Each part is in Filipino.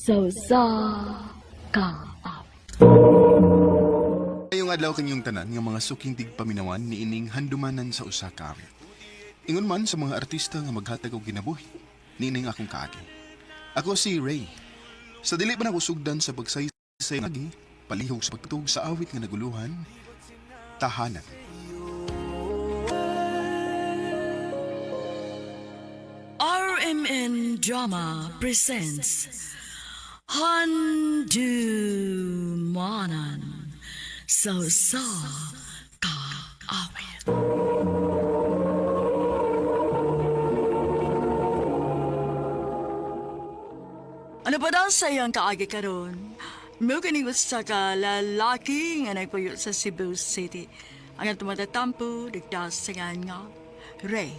So sa ka. Ngayong adlaw kanyong tanan nga mga suking tigpaminawan ni ining handumanan sa usa ka awit. Ingon man sa mga artista nga maghatag og ginabuhi ni ining akong kaagi. Ako si Ray. Sa dili pa nagusugdan sa pagsaysay lagi, palihog sa pagtutug sa awit nga naguluhan, tahanan. RMN Drama presents Handumanan sa Kaawit. Ano ba daw sayang kaagi karon? Mo kini gusto ka lalaki nga nagpuyo sa Cebu City. Ang tumatatampo digdas sa nga Ray.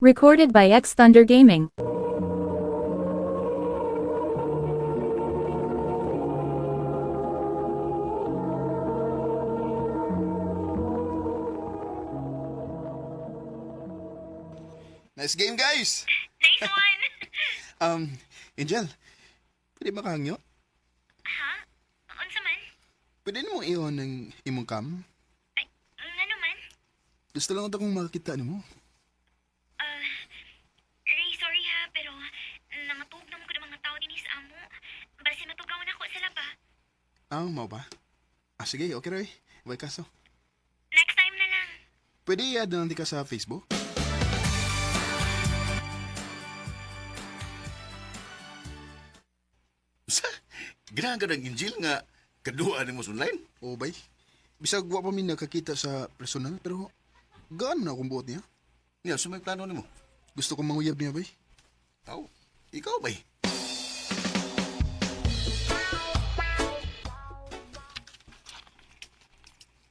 Recorded by X Thunder Gaming. Nice game, guys! Nice one! Angel, pwede ba kahangyo? Ha? Unsa man? Pwede na mong iyon ng imong cam? Ay, ano man? Gusto lang akong makakita ni mo. Ray, sorry ha, pero nangatug na mo ko ng mga tao din sa amo. Basi matugaw na ko sila ba? Mau ba? Sige, okay Roy. May kaso. Next time na lang. Pwede i-add na ka sa Facebook? Sa, ganahan ka ng Injil nga kaduha ni mo sa online? Oo, bay. Bisag wa pa min nakakita sa personal, pero gaan na akong buot niya. Niya, sa may plano ni mo? Gusto kong manguyab niya, bay. Tao, ikaw ba'y?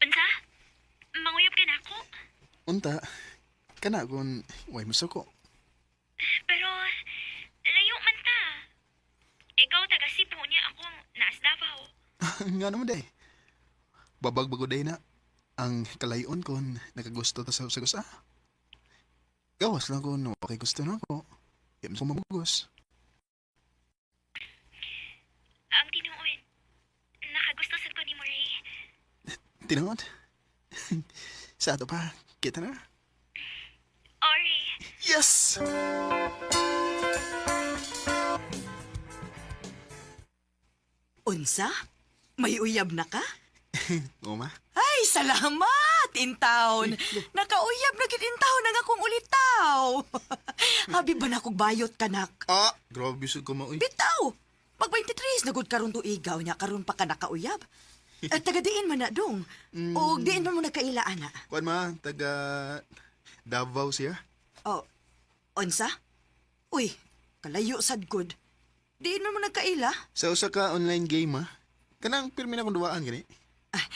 Unsa? Manguyab ka na ako? Unta, kana kung way masako. Pero, layo man ta. Ikaw taga Cebu niya akong naas Davao. Nga naman, day. Babag-bago day na. Ang kalayon kon nakagusto ta sa usagos. Gawas lang kung okay gusto na ako. Kaya mo mamugos. Ang tinuod, nakagusto sa ko ni mo, Ray. Tinawad. Sa ato pa, kita na. Ori, Yes! Unsa? May uyab na ka? Oo, ma. Ay, salamat, intaon. Nakauyab na gid intaon na nga kong ulitaw. Habi ba na kong bayot kanak? Grabe sud ko mauy. Bitaw! Pag 23, nagod karon tuigaw niya, karon pa ka nakauyab. At taga-diin man na dong. O diin man mo nagkailaan na. Kuan ma, taga Davao siya. O, unsa? Uy, kalayo sad good. Diin man mo nagkaila. Sa usa ka online game, ma. Kanang pirmi na kong duwaan gani.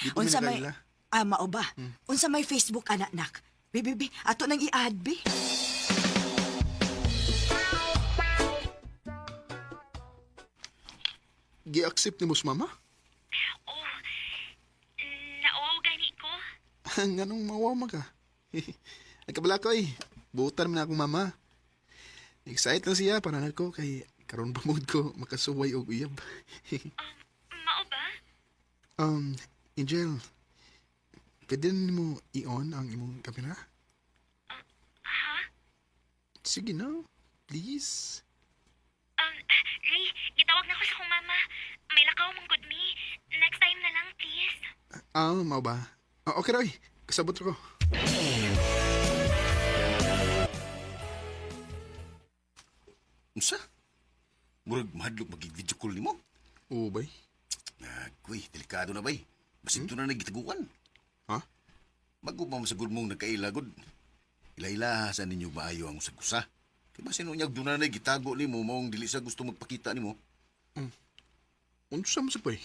Di pa mi Unsa may... nakaila. Mao ba? Unsa may Facebook anak-nak? Bibi, ato nang i-add, bi. Gi-accept ni mo sa mama? oh, nauwaw gani ko. Nganong mawama ka? Nagkabala ko buutan man akong mama. Excited lang siya para ko kay karon bangod ko makasuway og uyab. Mao ba? Angel, pwede na mo i-on ang imong kamera? Ha? Sige na, please. Ray, gitawag na ko sa kong mama. May lakaw mong good me. Next time na lang, please. Mau ba? Okay Roy, kasabot ko. Unsa? Murag mahadlok magig-video call ni mo? Oo, bay. Kuy, delikado na ba'y? Basin to na nagitaguan. Ha? Bago pa masagod mong nagkailagod. Ila-ila sa ninyo maayo ang usag-usa. Kaya basin unyag doon na nagitago ni mo maong dili sa gusto magpakita ni mo. Unsa mo sa bay?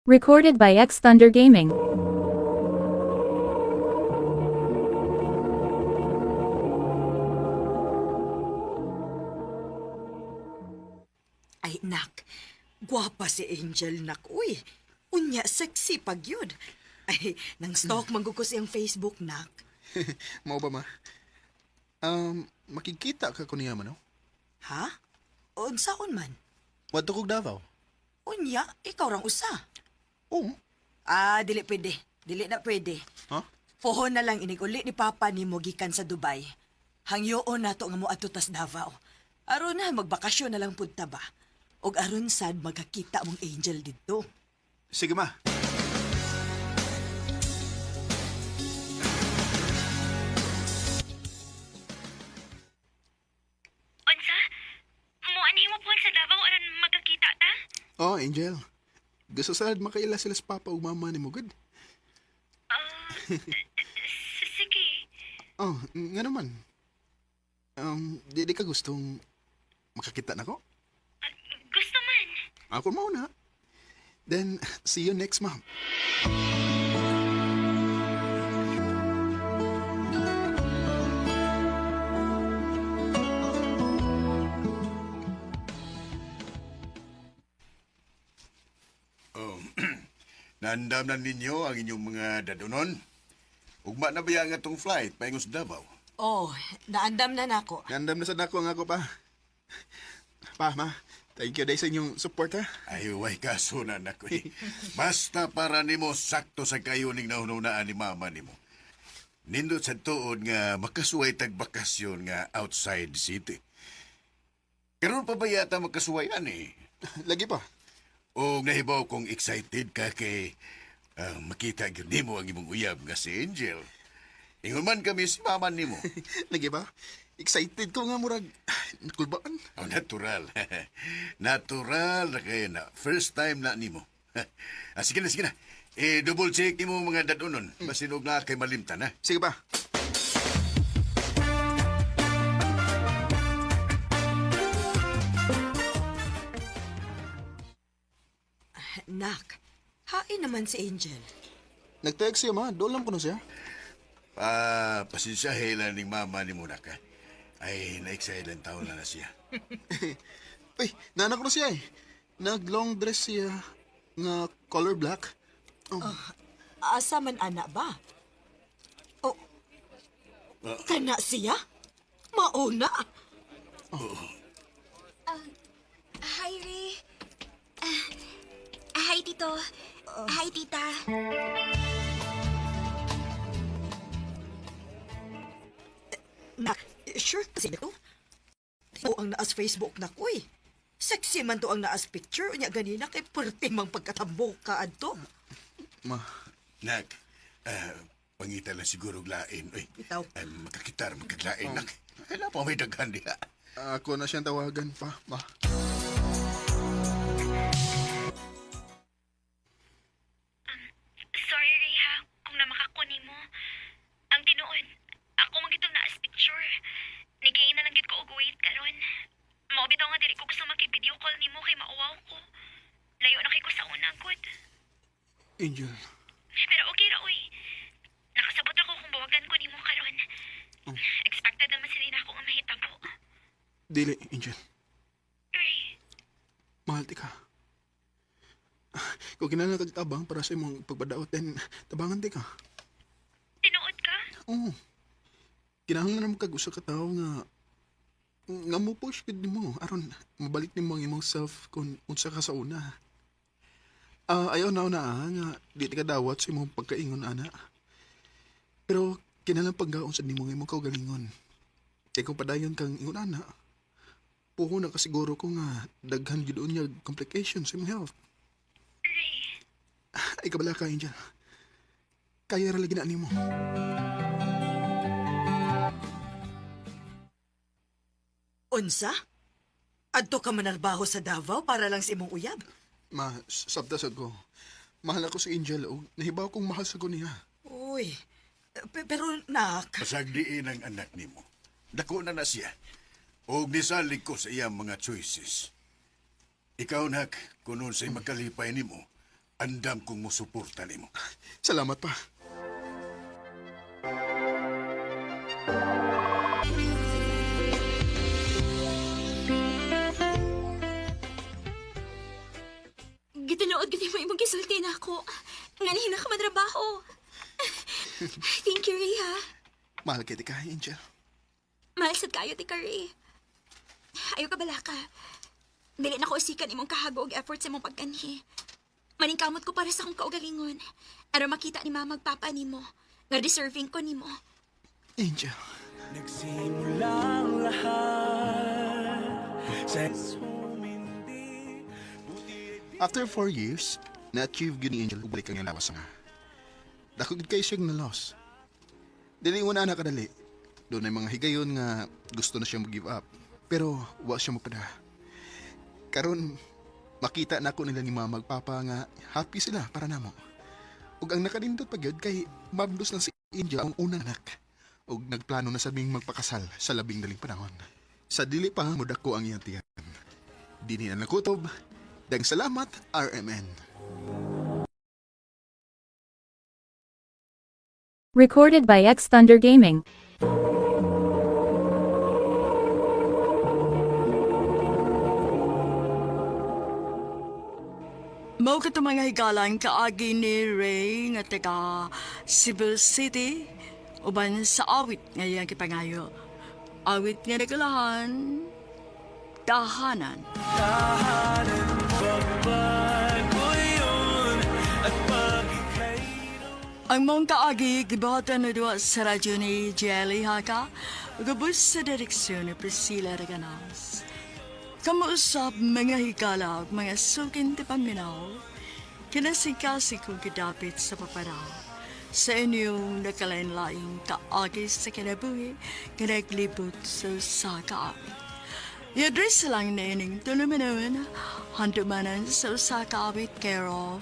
Recorded by X Thunder Gaming. Ay, nak. Gwapa si Angel, nak. Uy, unya, sexy pag yun. Ay, nang stalk manggugos siyang Facebook, nak. Mao ba, ma? Makikita ka ko niya man, no? Ha? Unsaon man? Wadto kog Davao. Unya, ikaw rang usa. Oo. Dili pwede. Dili na pwede. Ha? Pohon na lang iniguli ni Papa ni mo gikan sa Dubai. Hangyoon na to nga mo atutas Davao. Aron na magbakasyon na lang punta ba? Og aron sad magkakita mong Angel dito. Sige, ma. Unsa? Muanhi mo po sa Davao aron magkakita ta? Oh, Angel. Gusto sad makaila sila sa papa ug mama ni mo, good? Sige. Oh, nga naman. Di ka gustong makakita na ko? Gusto man. Ako mauna. Then, see you next month. Nandam na ninyo ang inyong mga dadonon. Ugma na ba yan nga tong flight paingos Davao? Oh, naandam na nako. Gandam na sa dako nga ako pa. Pa, ma. Thank you dahil sa inyong support, ha? Ay, way kaso na nako eh. Basta para nimo sakto sa kayuning nahununaan ni mama nimo. Nindot sa tuod nga makasuway tag bakasyon nga outside city. Karon pa ba yata makasuway ani? Lagi pa. O nahibaw kong excited ka kay makita gyud nimo ang imong uyab nga si Angel. Ingon man kami si mama nimo. Lagi ba? Excited ko nga murag nakulbaan. Oh, natural. Natural na kayo na. First time na nimo. Sige na, sige na. Double check nimo mga dadonon. Basinog na kay malimtan, ha? Sige pa. Nak, hain naman si Angel. Nag-text siya, ma. Doon lang ko na siya. Pasensyahe ning mama ni Muna ka. Ay, na-excite lang taon na siya. Uy, naanak ko na siya eh. Nag-long dress siya nga color black. Oh, Asa man ana ba? Oh, kana siya? Mauna? Hi, Ray. Hi, Tito. Hi, Tita. Nak, sure kasi na to? O ang naas Facebook na ko eh. Sexy man to ang naas picture. Unya ganina kay perting mang pagkatambo ka adto. ma. Nak, pangita lang siguro lain. Uy, Bitaw. makakitar, makaglain, nak. Kailan pa may daghan diha? Ako na siyang tawagan pa, ma. Sorry, Ray, ha, kung namakakuni mo. Ang tinuod, ako magitong naas picture. Nigay na lang gid ko og wait karon. Mao bitaw nga dili ko gusto makipideo call nimo kay mauwaw ko. Layo na kay ko sa una gud. Angel, Pero okay ra uy. Nakasabot ako kung bawagan ko nimo karon. Expected naman sila na ako nga mahitabo. dili, Angel. Ray, Mahal ti ka. Kung kinahanglan kag tabang para sa imong pagpadaot, then tabangan ti ka. tinuod ka? Oo. Kinahanglan naman kag usa ka tawo nga mo push gid nimo aron mabalik nimo ang imong self kung unsa ka sa una. Ayaw na nga di ka dawat sa imong pagkaingon ana. Pero kinahanglan paggaon sa nimo nga imong kaugalingon. Kay kung padayon kang ingon ana, puho na kasiguro ko nga daghan gyud unya complications sa imong health. Ray, Ay kabala ka, Angel. Kaya ra lagi na nimo. Unsa? Adto ka manarbaho sa Davao para lang sa imong uyab? Ma, sabdasag ko. Mahal ako si Angel o nahibaw kong mahal sa ko niya. Uy, pero nak, Pasagdiin ang anak nimo. Dako na siya. O nisalig ko sa iyang mga choices. Ikaw, nak, kung noon sa'y makalipay nimo, andam kong musuporta nimo. Salamat pa. tinuod gani mo imong gisulti na ako. Ngayon na ka matrabaho. Thank you, Ray, ha? Mahal kita ka, Angel. Mahal sad kayo, Tika Ray. Ayaw ka bala ka. Dili na ko usikan imong kahago og effort sa imong pagkanhi. Maningkamot ko para sa akong kaugalingon. Aron makita ni mama magpapa nimo. Nga deserving ko nimo. Angel. Nagsimulang lahat sa After 4 years, na-achieve yun ni Angel ubalik ang lawas nga. Dakog kay siyang na-loss. Dili mo na nakadali. Doon ay mga higayon nga gusto na siyang mag-give up. Pero wa siya mapada. Karon makita na ako nila ni mama magpapa nga happy sila para namo. Ug ang nakalindot pa gyud kay mabdos na si Angel ang unang anak. Ug nagplano na sabing magpakasal sa labing daling panahon. Sa dili pa mudako ang iyang tiyan. Dini na nakutob. Dang salamat, RMN. Recorded by X Thunder Gaming. Mao ka mga higalan kaagi ni Ray nga taga Cebu City uban sa awit nga iyang kipangayo. Awit nga nagulahan tahanan. Ang mong kaagi gibatan na duwa sa radyo ni Jelly Haka ugabos sa direksyon ni Priscilla Reganas. Kamuusap mga higala ug mga sukin ti paminaw, kinasingkasi kong kidapit sa paparaw. Sa inyong nakalain-laing kaagi sa kinabuhi, kinaglibot sa kaawit. I-address lang na ining tuluminawan, handumanan sa usa kaawit care of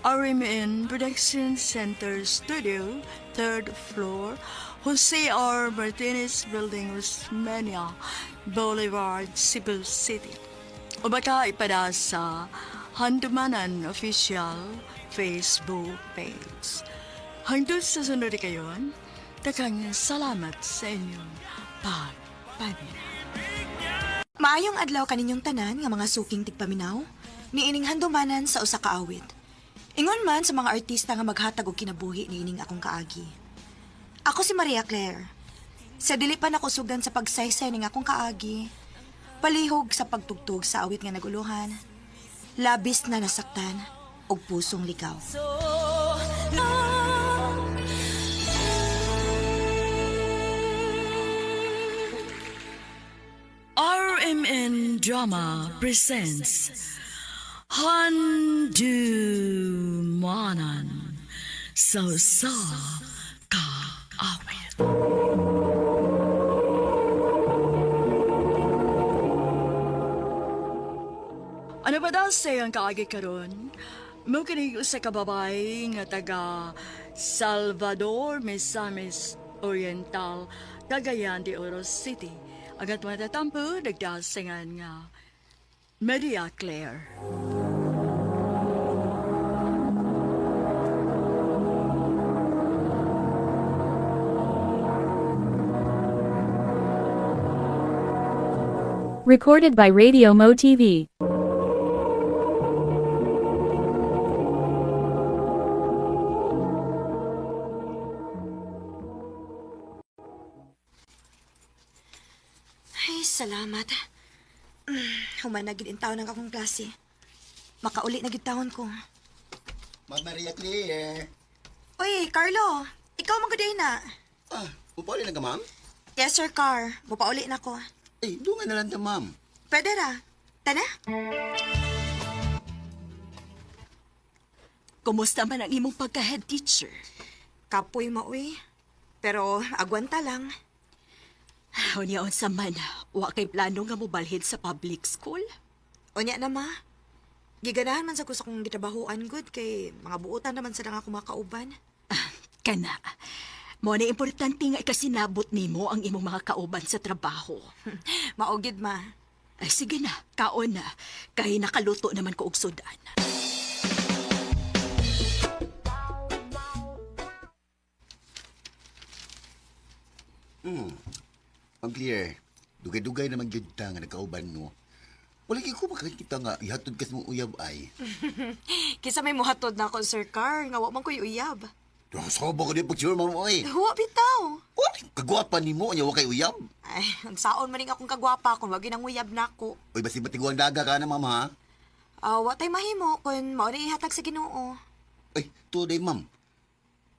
RMN Production Center Studio, 3rd floor, Jose R. Martinez Building, Osmeña Boulevard, Cebu City. O baka ipada sa Handumanan Official Facebook page. Hangtod sa sunod kayon, takang salamat sa inyong pagpamina. Maayong adlaw kaninyong tanan nga mga suking tigpaminaw, niining handumanan sa usa ka awit. Ingon man sa mga artista nga maghatag og kinabuhi niining akong kaagi. Ako si Maria Claire. Sa dili pa nako sugan sa pagsaysay ning akong kaagi, palihog sa pagtugtog sa awit nga naguluhan, labis na nasaktan og pusong ligaw. RMN Drama presents Handumanan sa kaawit. Ano ba daw sa ang kaagi karon? Mo kini usa ka babay nga taga Salvador, Misamis Oriental, Cagayan de Oro City. Agat matatampo, nagdasingan nga Maria Claire. Recorded by Radio Mo TV. Ay, salamat. Human na gid in taon ang akong klase. Makauli na gid taon ko. Ma'am Maria Claire. Uy, Carlo, ikaw man gud na. Ah, upauli na ka, ma'am? Yes, sir, Car. Mupauli na ko. Eh, dungan na lang ta, ma'am. Pwede ra. Tana? Kumusta man ang imong pagka-head teacher? Kapoy mauy. Pero agwanta lang. Unyaon sa man, wa kay plano nga mobalhin sa public school? Unya na ma. Giganahan man sa gusto kong gitrabahoan good kay mga buutan naman sa nga kumakauban. Kana, mo na importante nga ikasinabot nimo ang imong mga kauban sa trabaho. Maugid ma. Ay sige na, kaon na. Kay nakaluto naman ko og sudan. Ma'am Claire, dugay-dugay naman yun ta nga nagkauban mo. Walagi ko makakita nga ihatod kas mong uyab ay. Kisa may muhatod na ako, Sir Car. Nga wa man ko'y uyab. Sobo ko din picture ma'am oy. Huwa bitaw. Uy, kagwapa ni mo, anya wa kay uyab. Ay, ang saon man rin akong kagwapa kung wagi nang uyab na ako. Uy, basi matiguang daga ka na ma'am ha. Wa tay mahimo kung mao na ihatag sa Ginoo. Ay, today ma'am.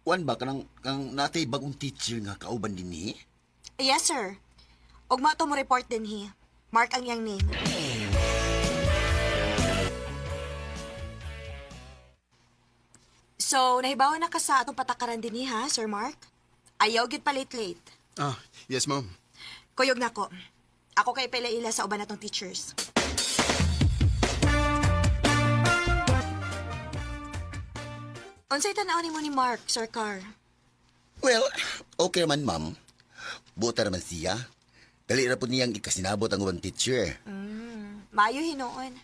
Wan ba kanang natay bagong teacher nga kauban din ni? Yes, sir. Ugma to mo report din hi. Mark ang yang name. So, nahibawa na ka sa atong patakaran din hi, ha, Sir Mark? Ayaw gid pa late-late. Ah, yes, ma'am. Kuyog na ko. Ako kay pila-ila sa uban natong teachers. Unsay tan-aw nimo ni Mark, Sir Car? Well, okay man ma'am. Buta naman siya. Dali na po niyang ikasinabot ang ubang teacher. Maayo hinoon.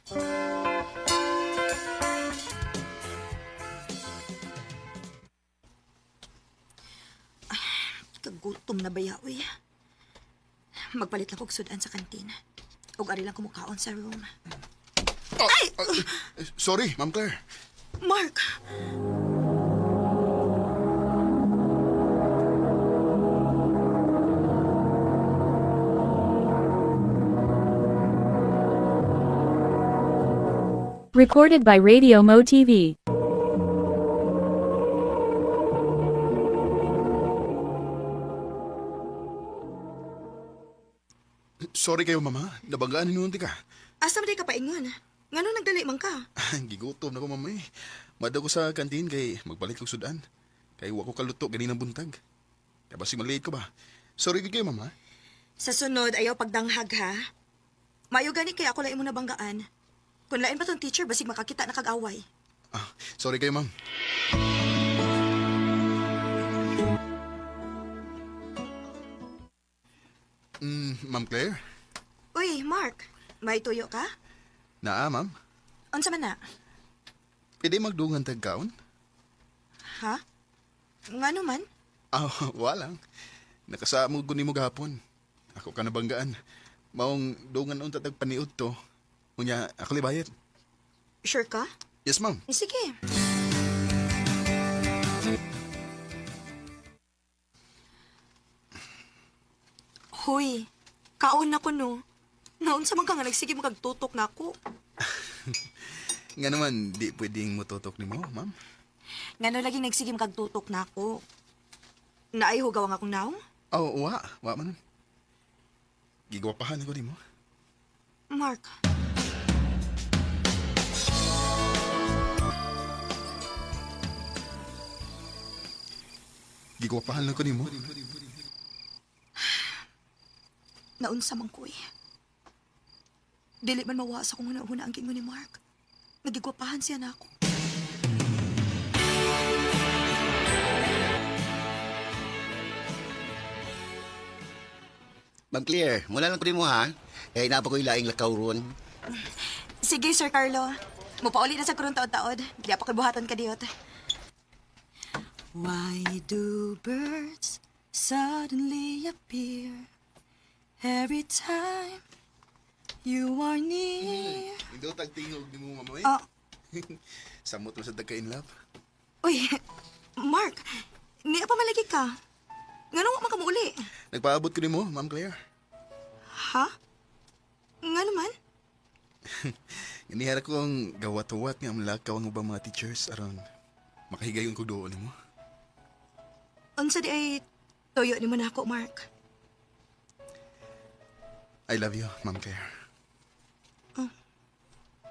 Ay, kagutom na ba yaoy? Magpalit lang kog sudan sa kantina. Ug ari lang kumukaon sa room. Sorry, Ma'am Claire. Mark! Recorded by Radio Mo TV. Sorry kayo, mama. Nabanggaan ni nunti ka. Asa man di ka paingon? Ngano nagdali man ka? Gigutom na ko, mama eh. Mada ko sa kantin kay magbalik ko sudan. Kay wa ko kaluto ganinang buntag. Kaya basi malate ko ba? Sorry kayo, mama. Sa sunod, ayaw pagdanghag ha. Mayo gani kay ako lain mo nabanggaan. Kung lain pa tong teacher, basig makakita na kag-away. Ah, sorry kayo, ma'am. Ma'am Claire? Uy, Mark, may tuyo ka? Naa, ma'am. Unsa man na? Pwede magdungan tagkaon? Ha? Ngano man? Ah, walang. Nakasamo ko ni mo gahapon. Ako ka nabanggaan. Maong dungan unta tagpaniud to. Unya, ako libayad. Sure ka? Yes, ma'am. Sige. Hoy, kaon na ko no. Naunsa man ka nga nagsige magtutok na ako. Nga naman, di pwedeng mututok ni mo, ma'am. Ngano lagi nagsige magtutok na ako. Naay hugaw ang akong naong? Oh, wa man. Gigwapahan ako ni mo. Mark. Gigwapahan lang ko ni mo. Naunsa man ko eh. Dili man mawa sa kung huna-huna ang gingon ni Mark. Nagigwapahan siya na ako. Ma'am Claire, mula lang ko din mo ha. Kaya inapa ko ilaing lakaw ron. Sige, Sir Carlo. Mupauli na sa kurong taod-taod. Di pa ko'y buhatan ka diyot. Why do birds suddenly appear every time you are near? Hindi tagtingog ni mo, mama. Ah, Samot mo sa dagka-in love. uy, Mark, niya pa malagi ka. Nga nung makamuuli? Nagpaabot ko ni mo, Ma'am Claire. Ha? Nga naman? Inihara ko ang gawat-wat nga malakaw ang ubang mga teachers aron makahigayon ko doon ni mo. Unsa di ay toyo ni mo na ako, Mark. I love you, Ma'am Claire.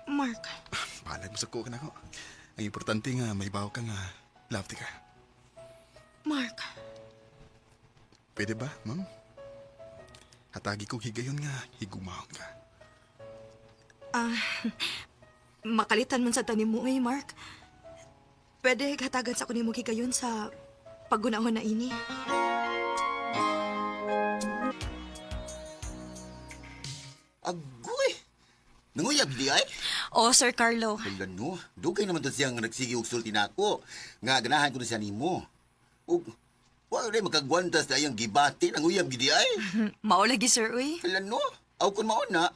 Mark. Palag mo sa ko ka na ako. Ang importante nga, may bawa ka nga, love ka. Mark. Pwede ba, ma'am? Hatagi ko higayon nga, higumahon ka. Makalitan man sa tanim mo eh, Mark. Pwede hatagan sa kunin mo gigayon sa paggunahon na ini. Agoy! Nanguyab di ay? Oh, Sir Carlo. Kailan no? Dugay naman to siyang nagsigi og sulti na ako. Nga ganahan ko na siya nimo. Ug wala rin makagwantas na iyang gibati. Nanguyab gidi ay? Mao lagi, sir, uy. Kailan no? Aw kun mao na.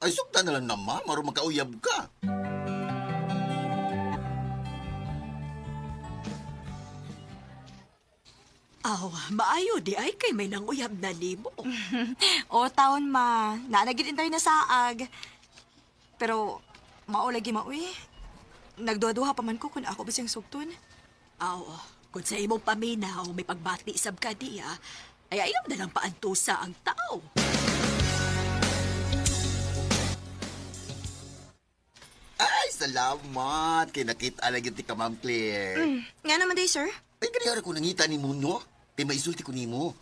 Ay, sukta na lang naman, maro makauyab ka. Aw, maayo di ay kay may nanguyab na nimo. O taon ma, nanagin tayo na saag. Pero, maulagi mauwi. Nagduha-duha pa man ko kung ako ba siyang sugton. Aw, kung sa imong paminaw may pagbati sab ka diya, ay ayaw na lang paantusa ang tao. Ay, salamat. Kaya nakita lagi ti ka, Ma'am Claire. Nga naman day, sir. Ay, ganyan ko nangita ni mo, no? Kaya maisulti ko ni mo.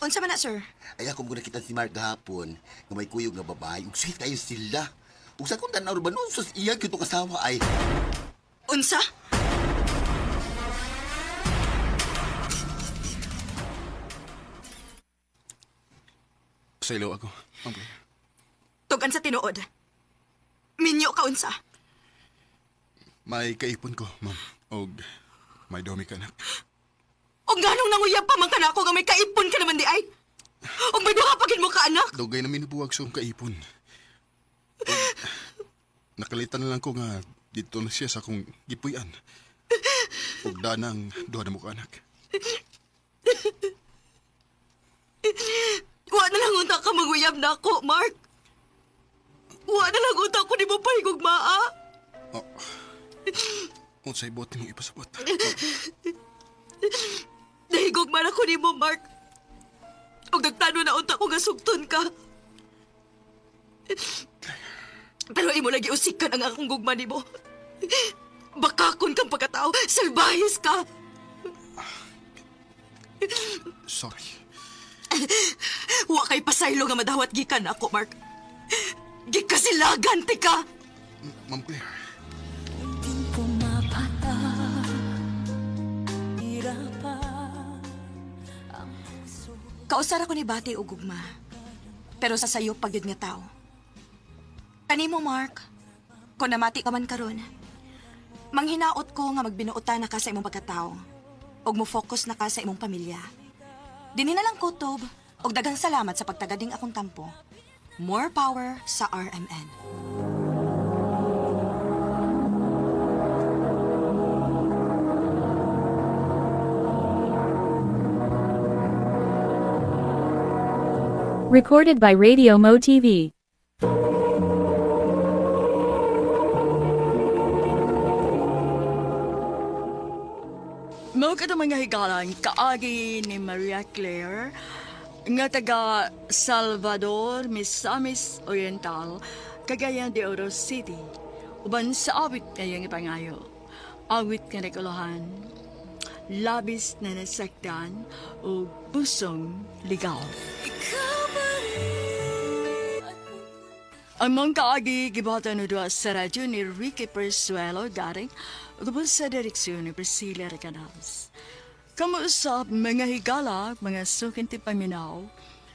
Unsa man na, sir? Ay, ako mo nakita si Mark gahapon, nga may kuyog nga babae, ug sweet kayo sila. Ug sa kung tanaw ba nun, sus iya, kito kasawa ay. Unsa? Sa ilo ako, Ma'am Claire. Tugan sa tinuod. Minyo ka unsa? May kaipon ko, ma'am. Og may dumi ka na. O ganong nanguyab pa man ka na ako nga may kaipon ka naman di ay? O may duha pagin mo ka, anak? Dugay na minubuwag sa akong kaipon. Og, nakalitan na lang ko nga dito na siya sa akong gipuyan. Og danang duha na mo ka anak. Wa na lang unta ka maguyab na ako, Mark. Wa na lang unta ko di mo pahigugmaa. Oh. Kung sa'y bot mong ipasabot. Nahigugma na ko ni mo, Mark. O nagtano na unta ko nga sugton ka. Pero imo lagi usikan ang akong gugma ni mo. Bakakon kang pagkatao, salbahis ka. Sorry. Wa kay pasaylo nga madawat gikan ako, Mark. Gikasilagan ti ka. Ma'am Claire. Kausara ko ni Bati o gugma. Pero sa sayo pagyud nga tao. Kanimo, Mark, kung namati ka man karon, manghinaot ko nga magbinuutan na ka sa imong pagkatao og mo focus na ka sa imong pamilya. Dini na lang kutob og daghang salamat sa pagtagading akong tampo. More power sa RMN. Recorded by Radio Mo TV. Mao ka mga higalan kaagi ni Maria Claire nga taga Salvador, Misamis Oriental, Cagayan de Oro City. Uban sa awit ngayong ipangayo. Awit nga naguluhan, labis na nasaktan o pusong ligaw. Ang mga kaagi gibata na doon sa radyo ni Ricky Persuelo daring ugabon sa direksyon ni Priscilla Recadas. Kamuusap mga higala, mga sukinti paminaw,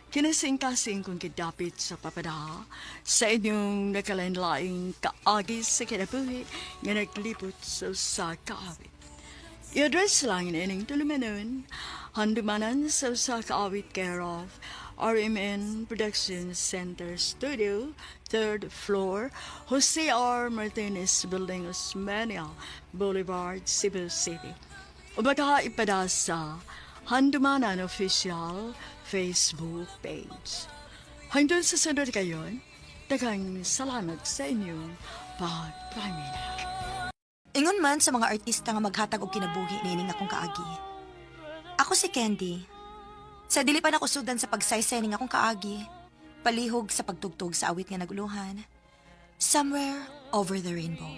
kinasing-kasing kung kidapit sa papadaha sa inyong nakalanlaing kaagi sa kinabuhi nga naglipot sa kaawit. I-address lang ining tulumanon, handumanan sa kaawit care of RMN Production Center Studio, 3rd floor, Jose R. Martinez Building, Osmeña Boulevard, Cebu City. O baka ipada sa Handumanan Official Facebook page. Hanggang sa sunod kayon, daghang salamat sa inyong pagpaminak. Ingon man sa mga artista nga maghatag og kinabuhi nining akong kaagi. Ako si Candy. Sa dili pa nakusudan sa pagsaysay ning akong kaagi, palihog sa pagtugtog sa awit nga naguluhan, Somewhere Over the Rainbow.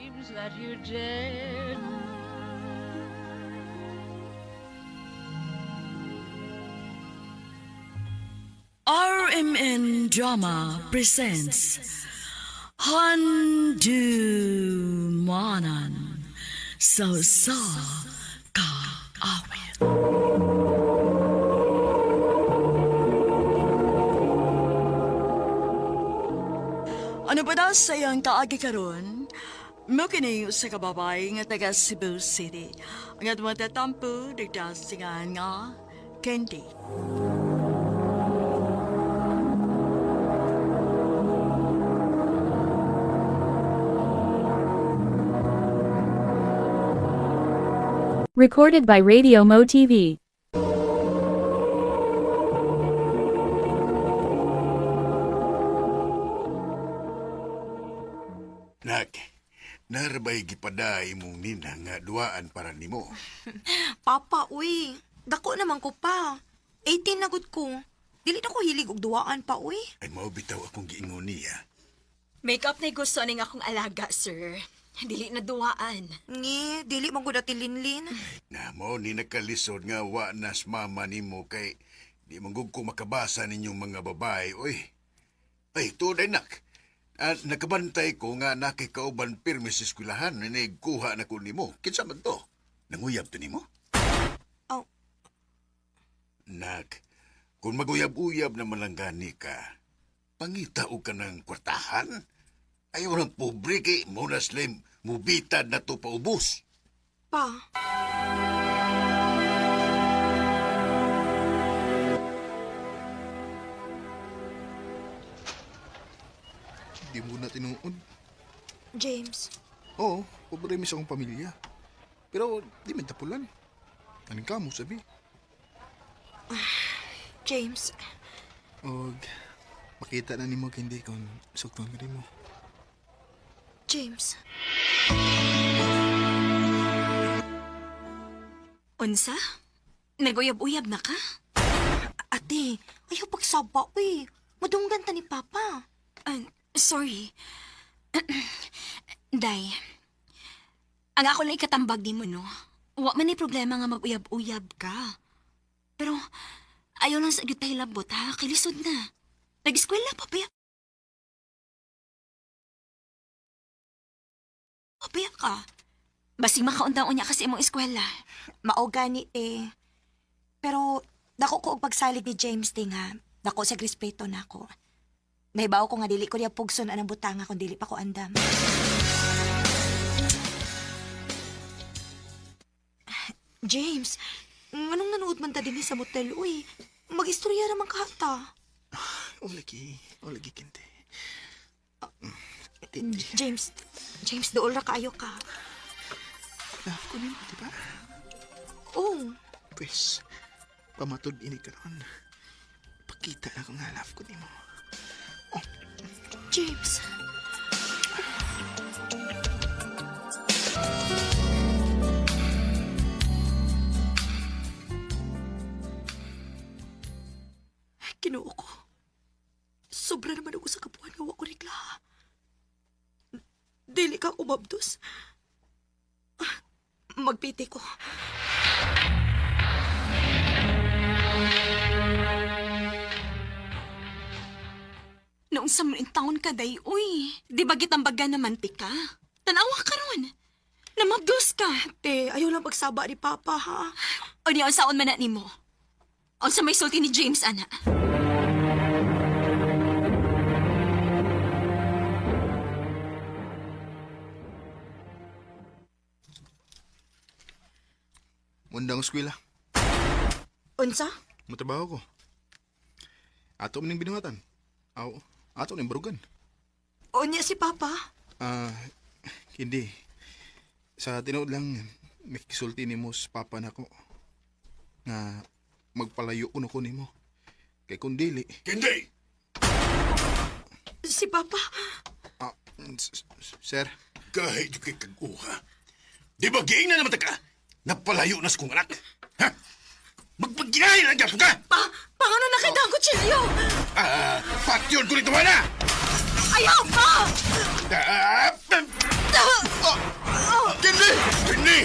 RMN Drama presents Handumanan sa kaawit. Ano ba daw sa iyang kaagi karon? Mo kini sa kababay nga taga Cebu City. Ang atong tatampo digdasingan nga Candy. Recorded by Radio Mo TV. Nak, narabay gipaday mong nina nga duaan para nimo. Papa, uy. Dako naman ko pa. 18 na gud ko. Dili na ko hilig og duwaan pa, uy. Ay mao bitaw akong giingon niya. Make-up na gusto ning akong alaga, sir. Dili na duwaan. Ngi, dili man gud ati linlin. Na mo ni nakalisod nga wa nas mama nimo kay di manggug ko makabasa ninyong mga babae, oy. Ay, tunay nak. Nakabantay ko nga nakikauban pirmi sa eskwelahan na nagkuha na ko nimo. Kinsa man to? Nanguyab to nimo? Oh. Nak, kung maguyab-uyab na malanggani ka, pangitao ka ng kwartahan. Ayaw ng pobre kay muna slim, mubitad na to paubos. Pa. Di mo na tinuod. James. Oo, pobre mi sa akong pamilya. Pero di man tapulan. Kaning ka mo sabi. James. Og makita na nimo kindi kung sukton ka mo. James. Unsa? Naguyab-uyab na ka? Ate, ayaw pagsaba, uy. Madunggan ta ni Papa. Sorry. Day, ang ako lang ikatambag di mo, no? Wa man ni problema nga mag-uyab-uyab ka. Pero, ayaw lang sa agad labot, ha? Kilisod na. Nag-eskwela pa, paya. Paya ka. Basing makaundaon niya kasi imong eskwela. Mao gani, eh. Pero, dako ko og pagsalig ni James ting ha. Dako sa respeto na ako. Nahibaw ko nga dili ko niya pugson anang butanga kung dili pa ko andam. James, anong nanood man ta din sa motel, uy? Mag-istorya raman ka ta. O lagi kindi. James, dool ra kaayo ka. Love ko nimo, di ba? Oh, Pwes, pamatod ini ka ron. Pakita na kung nga love ko nimo. James. Kinuo ko. Sobra naman ako sa kapuan nga wa ko regla. Dili ka umabdos. Magpiti ko. Noong sa taon ka, day, uy. Di ba gitambagan naman pika? Tanawa ka ron. Namabdos ka. Te, ayaw lang pagsaba ni Papa, ha? O niya, saon man na ni mo? O sa may sulti ni James, ana? Mundang eskwela. Unsa? Matrabaho ko. Ato maning binuhatan. Aw, ato ning barugan. O niya si Papa? Hindi. Sa tinuod lang, may kisulti ni mo sa papa na ko. Nga magpalayo ko na ko ni mo. Kay kung dili. Hindi! Si Papa? Sir. Kahit yung kay kaguha. Di ba giing na naman ka? Napalayo na sa kong anak. Ha? Magpagkinahin ang gapo ka! Paano nakita ko Chilio? Patyon ko rito na! Ayaw pa! Kindi! Kindi!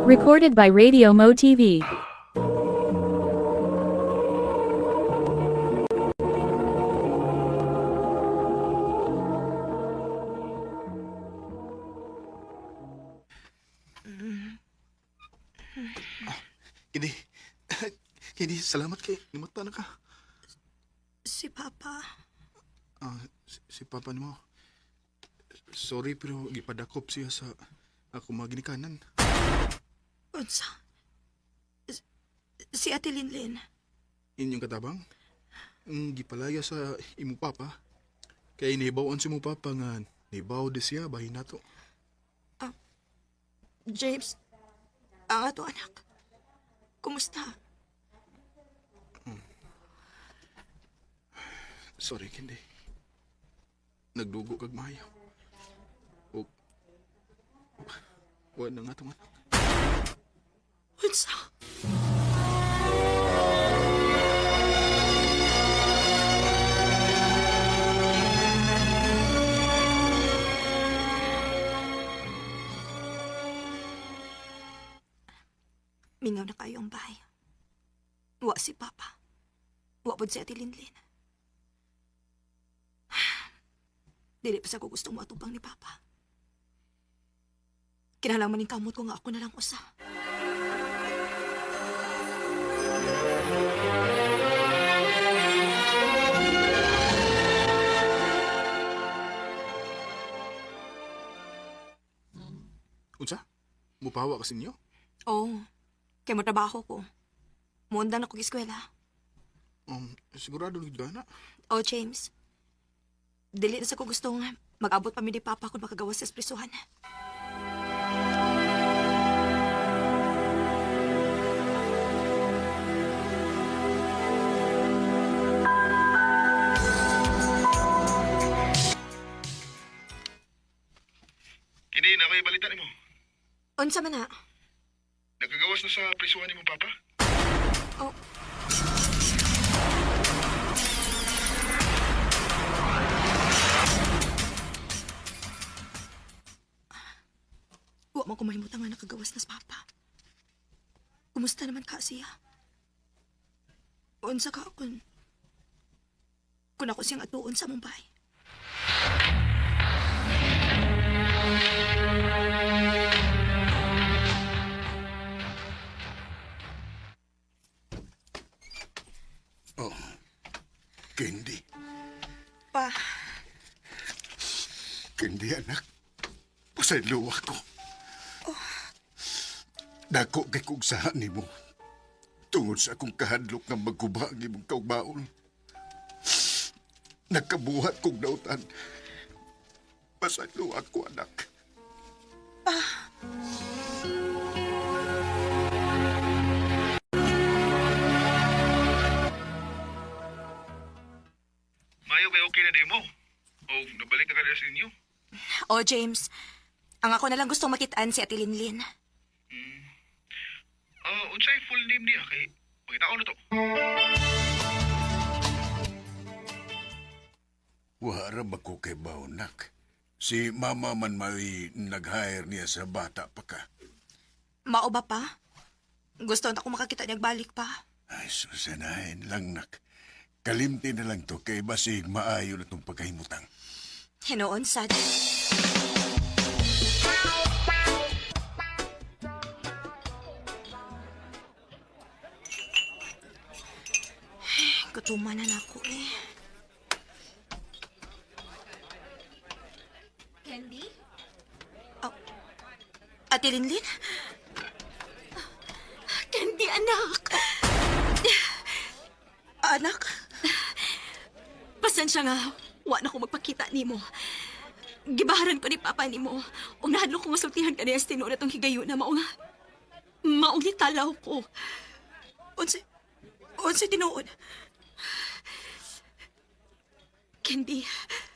Recorded by Radio Mo TV. Hindi, salamat kay nimata na ka. Si Papa? Si papa nimo. Sorry pero gipadakop siya sa ako mga ginikanan. Unsa? Si Ate Linlin. Inyong katabang? Gipalaya sa imo papa. Kay nahibawan si mo papa nga nahibaw di siya bahin nato. James, ang ato anak. Kumusta? Sorry, Candy. Nagdugo kag maayo. O... Wala na nga itong anak. Unsa? Mingaw na kayo ang bahay. Wa si Papa. Wa pod si Ate Linlin. Dili pa sa ko gustong matubang ni Papa. Kinahanglan maning kamot ko nga ako na lang usa. Unsa? Mupahawa ka sa inyo? Oo. Kaya mo trabaho ko. Muundan ako eskwela. Sigurado nagid ka na. Oh, James. Dili na sa ko gustong mag-abot pa mi ni Papa kung makagawas sa espresuhan. Hindi na ako ibalitan mo. Unsa man na? Nagkagawas na sa prisuhan ni mong papa? Oh. Wa mo ko mahimutang nga nakagawas na sa Papa. Kumusta naman ka siya? Unsa ka kung ako siyang atuon sa Mumbai? Oh, Candy. Pa, Candy, anak. Pasaylo ako. Dako kay kong sahan ni mo. Tungod sa akong kahadlok nga magkuba ang imong kaugmaon. Nagkabuhat kong nautan. Pasaylo ako, anak. Mayo kay okay na di mo. O nabalik na ka sa inyo. oh James, ang ako na lang gustong makitaan si Ate Linlin. Unsay full name niya kay pangitaon na to. Wara ba ko kay Baunak? Si mama man may nag-hire niya sa bata pa ka. Mao ba pa? Gusto na ako makakita niyag balik pa. Ay, susanahin lang, nak. Kalimti na lang to kay basig maayo na itong pagkahimutang. Hinoon sad. Gutuman na ako eh. Candy? Oh. Ate Linlin? Candy, anak! Anak? Pasensya nga, wa na ko magpakita nimo. Gibaharan ko ni Papa nimo. Ug nahadlo ko masultihan ka niya sa tinuod atong higayon na maong talaw ko. Unsa tinuod? Candy,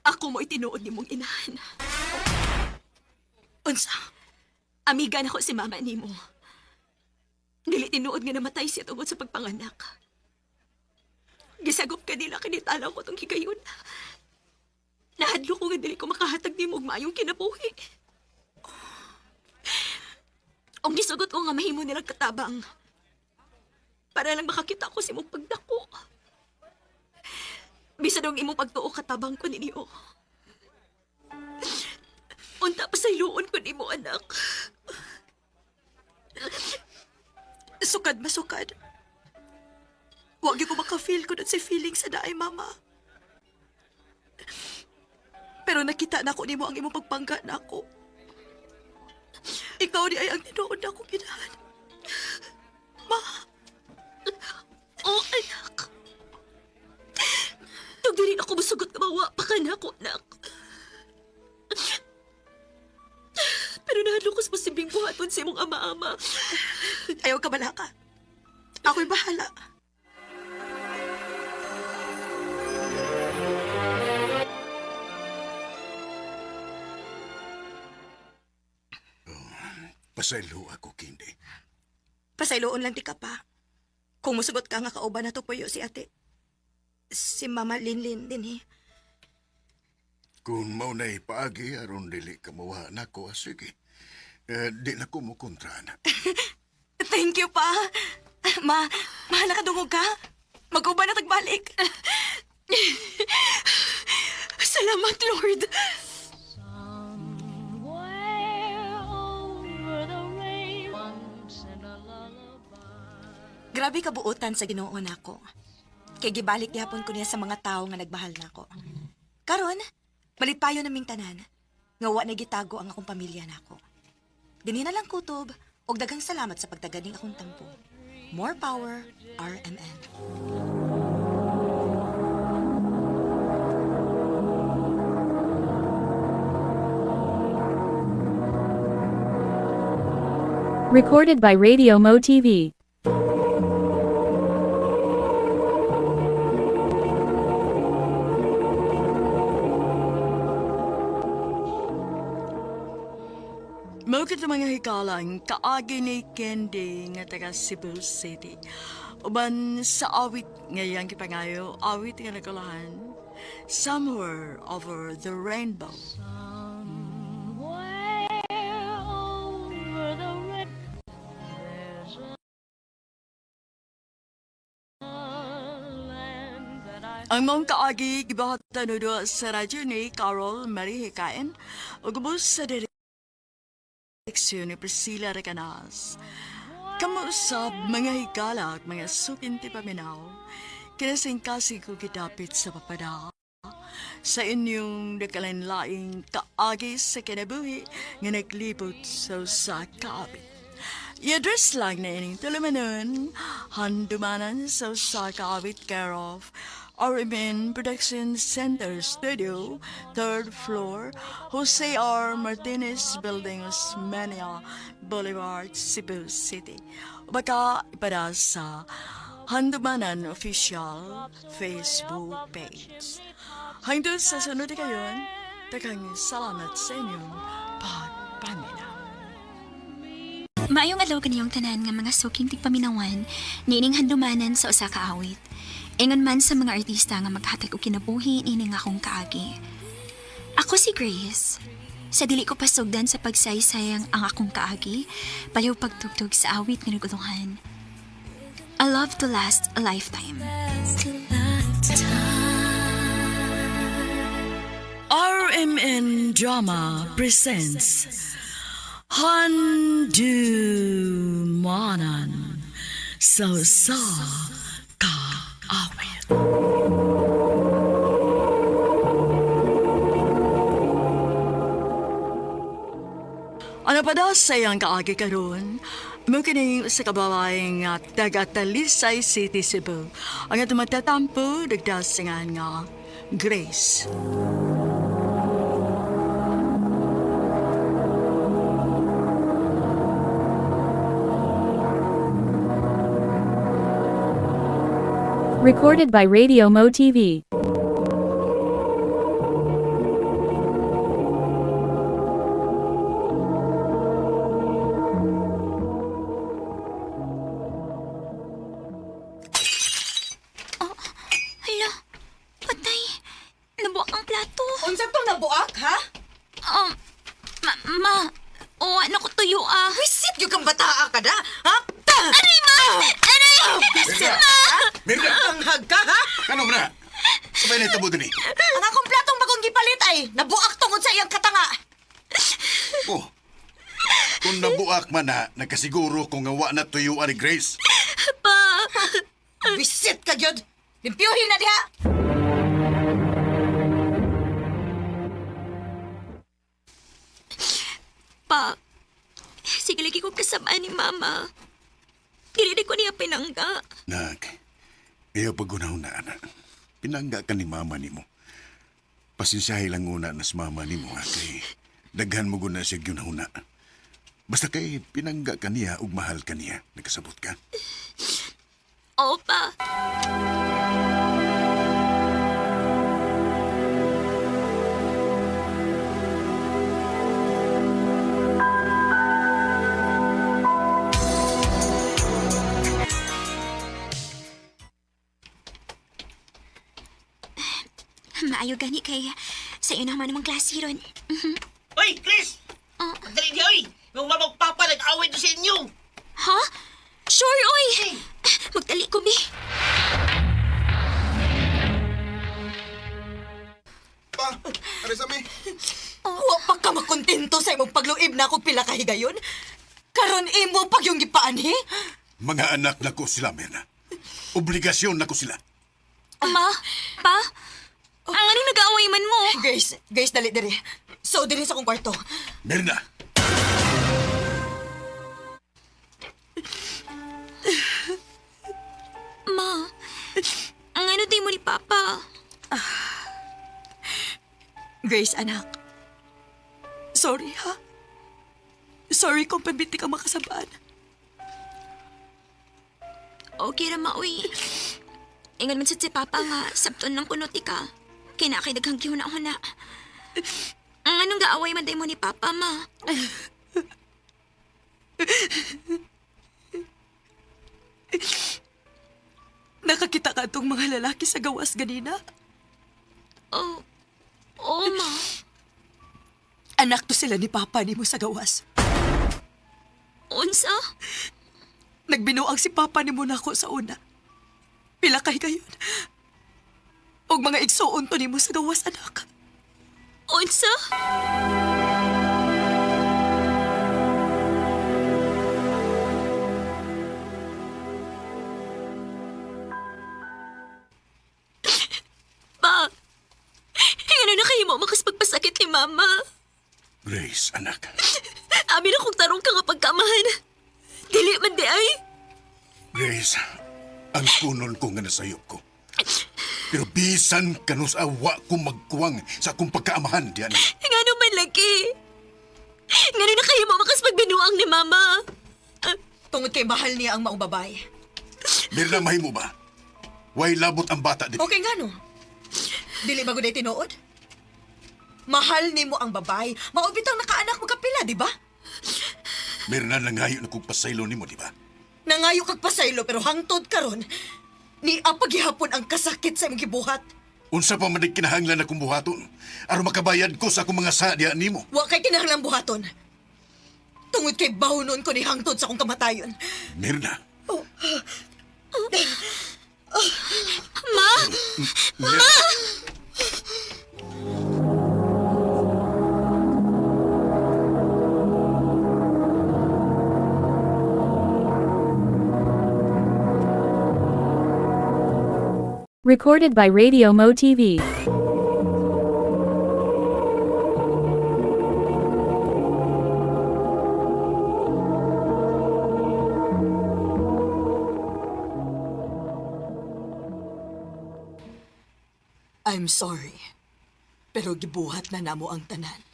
ako mo itinuod nimong inahan. Unsa? Amiga na ko si mama nimo. Dili tinuod nga namatay siya tungod sa pagpanganak. Gisagop ka nila kinitalaw ko tong higayon. Nahadlo ko nga dili ko makahatag nimo og maayong kinabuhi. Ang gisugot ko nga mahimo nilang katabang. Para lang makakita ko si mong pagdako. Bisan ang imong pagtuo katabang ko ninyo. Unta pa sa iluon ko nimo, anak. Sukad masukad. Huwag ko maka-feel ko dun si feeling sa daay, mama. Pero nakita na ko nimo ang imong pagpangga na ako. Ikaw di ay ang tinuod na akong ginahan. Ma. Oh, anak. Tug dili ako masugot na mawa pa ka na ako, anak. Pero nahadlok ko sa posibleng buhaton sa imong ama-ama. Ayaw ka balaka. Ako'y bahala. Pasaylo ako, Kindi. Pasayloon lang di ka pa. Kung musugot ka nga kauban na to puyo si ate. Si Mama Linlin din eh. Kung maunay paagi, aron dili ka mawa na ko, sige. Di na ko mo kontra na. Thank you pa. Ma, nakadungog ka? Mag-uban na tagbalik. Salamat, Lord. Grabe kabuutan sa Ginoo nako. Kay gibalik gihapon ko niya sa mga tawo nga nagmahal nako. Karon, malipayo naming tanan. Nga wa na gitago ang akong pamilya nako. Dinhi na lang kutob og daghang salamat sa pagtaganing akong tampo. More power, RMN. Recorded by Radio Mo TV. Mao kita mga hikalang kaagi ni Candy nga taga Cebu City. Uban sa awit ngayang kipangayo, awit nga nagulahan, Somewhere Over the Rainbow. Ang mong kaagi gibahatan do sa radyo ni Carol Marie Hikain o gubos sa direksyon ni Priscilla Recanas. Kamusab mga higala at mga sukinti paminaw, kinasingkasing ko gidapit sa papada. Sa inyong nakalanlaing kaagi sa kinabuhi nga naglibot sa kaabit. I-address lang na ining tulumanon, handumanan sa kaabit care of RMN Production Center Studio, 3rd floor, Jose R. Martinez Building, Osmeña Boulevard, Cebu City. Baka ipada sa Handumanan Official Facebook page. Hanggang sa sunod kayon, takang salamat sa inyong pagpaminaw. Maayong adlaw kaniyong tanan nga mga suking tigpaminawan niining handumanan sa usa ka awit. Ingon man sa mga artista nga maghatag og kinabuhi nining akong kaagi. Ako si Grace. Sa dili ko pasugdan sa pagsaysayang ang akong kaagi, baliw pagtugtog sa awit nga naguluhan. A love to last a lifetime. RMN Drama presents Handumanan sa kaawit. Ano pa daw sa iyang kaagi karon? Mungkin sa kababaeng taga Talisay City, Cebu. Ang atong matatampo, nagdasingan nga Grace. Recorded by Radio Mo TV. Hala, patay. Nabuak ang plato. Unsa tong nabuak, ha? O ano ko tuyo Wisit yung kang bataa ka na, ha? Aray, ma! Aray! Mirna! Ang hagka, ha? Ano na? Sabay na itabo din eh. Ang akong platong bagong gipalit ay nabuak tungod sa iyang katanga. Oh, kung nabuak man na, nagkasiguro kung ngawa na tuyuan ni Grace. Pa! Wisit ka, Jod. Limpyuhin na diha. Pa, sige lagi ko kasama ni Mama. Dili ko niya pinangga. Nag, ayaw pag-unahunaan na. Pinangga ka ni mama ni mo. Pasensyahe lang una na sa mama ni mo, ha? Kay daghan mo guna siya gunahuna. Basta kay pinangga ka niya ug mahal ka niya. Nagkasabot ka? Oo pa. Maayo gani kay sa iyo naman namang klase ron. Oy, Chris! Dali niya, oy! Yung mamang papa nag-away doon sa inyo! Ha? Sure, oy! Magdali ko, bi. Pa, aris ami. Wa pa ka makontento sa imong pagluib na ako pila kahigayon? Karon imo pag yung gipaanhi? Mga anak na ko sila, Mirna. Obligasyon na ko sila. Ma, pa, ang anong nag-aaway man mo? Grace, dali diri. So, diri sa akong kwarto. Mirna! Ma, ang ano di mo ni Papa? Grace, anak. Sorry, ha? Sorry kung pabiti ka makasabaan. Okay ra maoy. Ingon man sad si Papa nga sabton ng kunot ka. Kinakay daghang gihuna-huna. Ang anong gaaway man day mo ni Papa, ma? Nakakita ka itong mga lalaki sa gawas ganina? Oh, oo, ma. Anak to sila ni Papa ni mo sa gawas. Unsa? Nagbinuang si Papa ni mo na ako sa una. Pila kay gayon. Og mga igsuon to ni mo sa gawas, anak. Unsa? Pa, ano na kayo mo makas pagpasakit ni Mama? Grace, anak. Amin akong tarong ka nga pagkamahan. Dili man di ay. Grace, ang kunon ko nga nasayop ko. Pero bisan kanus awa ko magkuwang sa akong pagkaamahan diyan. Nga naman lagi. Nga na kayo mo makas pagbinuang ni Mama. Tungod kay mahal niya ang maong babae. Mirna, mahimo ba? Way labot ang bata di. Okay nga no. Dili ba gud tinuod? Mahal ni mo ang babae. Maubitang nakaanak mo kapila, di ba? Mirna, nangayo na kong pasaylo ni mo, di ba? Nangayo kag pasaylo pero hangtod karon ni apaghihapon ang kasakit sa imong gibuhat. Unsa pa man kinahanglan akong buhaton aron makabayad ko sa akong mga sadya nimo. Wa kay kinahanglang buhaton. Tungod kay bahunon ko ni hangtod sa akong kamatayon. Mirna. Ma! Mirna. Recorded by Radio Mo TV. I'm sorry. Pero gibuhat na namo ang tanan.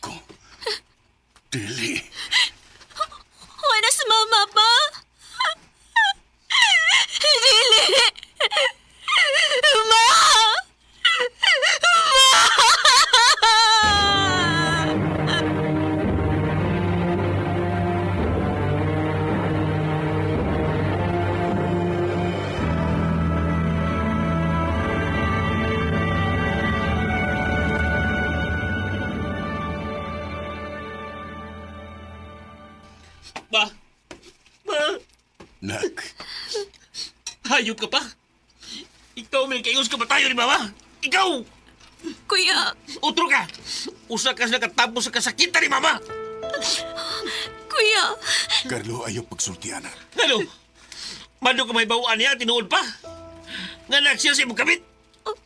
Ko. Dili. Wala sa Mama pa? Dili! Ma! Ba? Ba? Nak. Hayop ka pa? Ikaw may kayos ka ba tayo ni Mama? Ikaw! Kuya! Utro ka! Usa ka nakatapos sa kasakitan ni Mama! Kuya! Carlo, ayaw pagsultiana. Ano? Mano ka may bawaan niya, tinuod pa? Nga nagsiyal sa imong kabit?